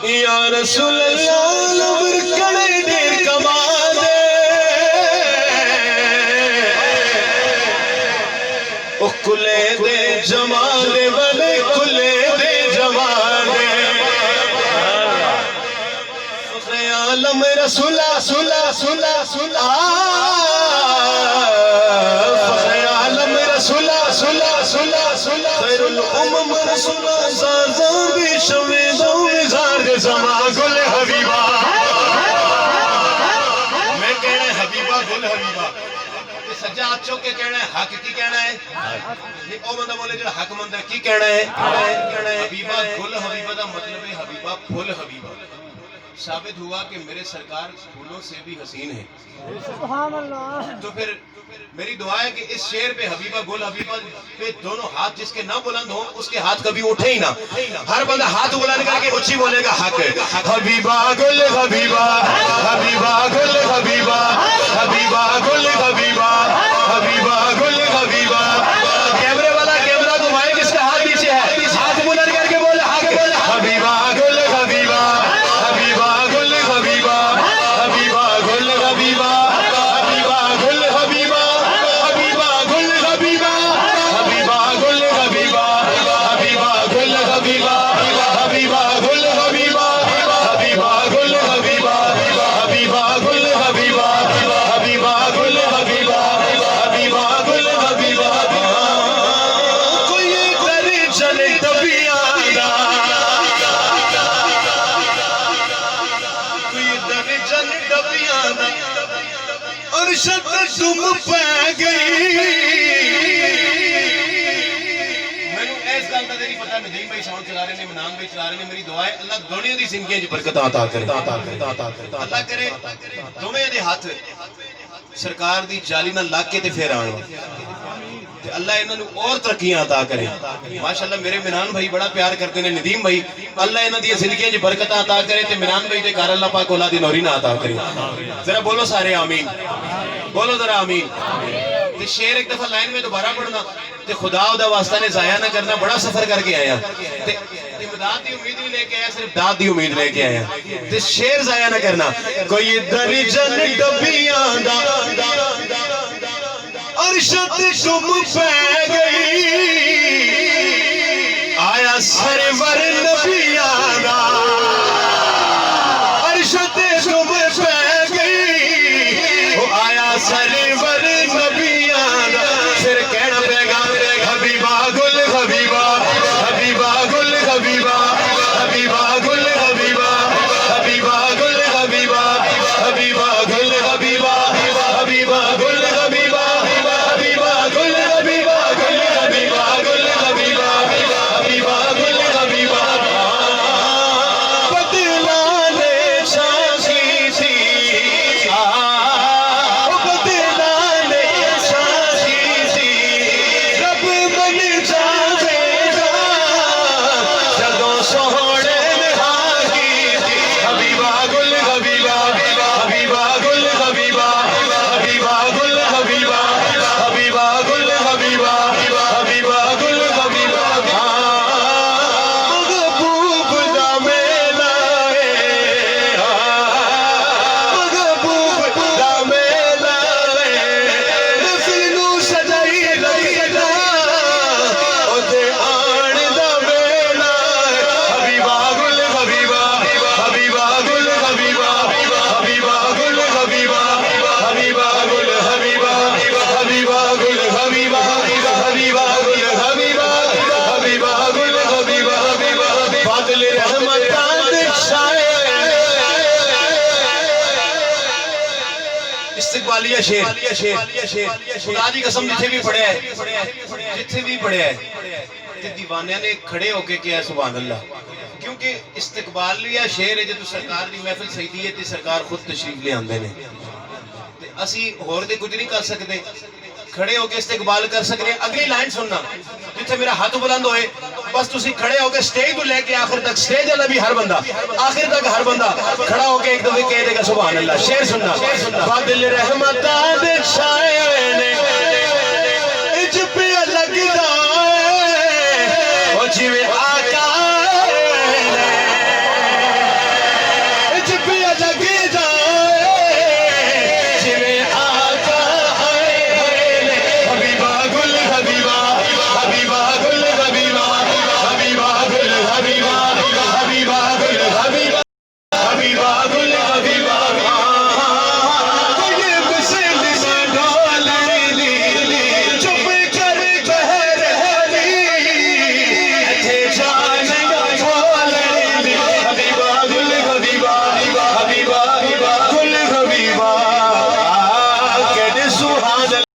या रसूल अल्लाह लबर कड़े देर कमाल ओ कुले दे जमाल वाले कुले दे जमाल आलम रसूला सुला सुला सुला आलम रसूला सुला सुला सुला खैरुल उम्म रसूला ज़ाज़ा भी शवेदो विज़ार ज़मा गुल हबीबा मैं कहना हबीबा गुल हबीबा सज्जा अच्छो के कहना है हक की कहना है ये ओ बंदा बोले जो हक मंद है की कहना है हबीबा गुल हबीबा का मतलब है हबीबा फुल हबीबा साबित हुआ कि मेरे सरकार फूलों से भी हसीन है। सुभान अल्लाह। तो फिर मेरी दुआ है कि इस शेर पे हबीबा गुल हबीबा पे दोनों हाथ जिसके ना बुलंद हो उसके हाथ कभी उठे ही ना। हर बंदा हाथ बुलंद करके ऊंची बोलेगा हक हबीबा गुल हबीबा हबीबा गुल हबीबा हबीबा गुल हबीबा हबीबा गुल हबीबा। कैमरे वाला कैमरा घुमाए किसका हाथ पीछे है हाथ बुलंद करके बोले हक हबीबा गुल हबीबा हबीबा गुल हबीबा हबीबा गुल हबीबा हबीबा गुल हबीबा हबीबा गुल हबीबा हबीबा गुल हबीबा हबीबा गुल हबीबा हबीबा गुल हबीबा हबीबा गुल हबीबा हबीबा गुल हबीबा हबीबा गुल हबीबा हबीबा गुल हबीबा। कोई करे चले तबियाना और शत तुम पै गई मैनू इस गल का नहीं पता नदीम भाई साउंड चला रहे ने मनान भाई चला रहे ने मेरी दुआ है अल्लाह दोनों दी जिंदगी च बरकत अता करे अल्लाह करे दोवें दे हाथ सरकार दी जाली नाल लाग के ते फिर आण ते अल्लाह इन्हां नू और तरक्कियां अता करे। माशाअल्लाह मेरे मिनान भाई बड़ा प्यार करते ने नदीम भाई अल्लाह इन्हां दी जिंदगी च बरकत अता करे ते मिनान भाई दे घर अल्लाह पाक औलाद नौरी ना अता करे। जरा बोलो सारे आमीन बोलो जरा आमीन। ते शेर एक दफा लाइन में दोबारा पढ़ना ते खुदा दा वास्ता ने जाया ना करना बड़ा सफर करके आया ते इमदाद दी उम्मीद नहीं लेके आया सिर्फ दाद दी उम्मीद लेके आया ते शेर जाया ना करना। कोई दरिजन डबियां दा अरशद तुम पै गई आया सरवर नबियां दा अरशद तुम पै गई वो आया सरवर नबियां दा। फिर कहना पेगा हबीबा गुल हबीबा हबीबा गुल हबीबा हबीबा गुल हबीबा हबीबा गुल हबीबा हबीबा गुल हबीबा हबीबा गुल हबीबा हबीबा गुल हबीबा गुल हबीबा गुल हबीबा हबीबा गुल हबीबा। बदलाने शाही थी बदलाने शाही थी रब बन जावेगा जदों सोहणे निहागी थी। हबीबा गुल हबीबा हबीबा गुल हबीबा हबीबा गुल हबीबा हबीबा गुल हबीबा हबीबा गुल हबीबा। महबूब दा मेला है महबूब दा मेला है नस्ल नू सजाई रखदा ओदे आण दा वेला है। हबीबा गुल हबीबा हबीबा गुल हबीबा हबीबा गुल हबीबा हबीबा गुल हबीबा हबीबा गुल हबीबा हबीबा गुल हबीबा हबीबा गुल हबीबा बादल रहमतां दे छाए इस्तिकबालिया शेर खुदा दी कसम जिथे भी पढ़िया है ते दीवानिया ने खड़े होके किया सुभान अल्लाह क्योंकि इस्तिकबालिया शेर है जो सरकार दी महफिल सईदी है ते सरकार खुद तशरीफ ले आंदे ने ते असी होर दे कुछ नहीं कर सकते खड़े होके इस्तिकबाल कर सकते। अगली लाइन सुनना जिथे मेरा हाथ बुलंद होए बस तुसी खड़े होके स्टेज तो लेके आखिर तक स्टेज वाला भी हर बंदा आखिर तक हर बंदा खड़ा होके एक दफे कह देगा सुभान अल्लाह। शेर सुनना बादल रहमतां दे छाए ने इज पे लगदा ओ जिवें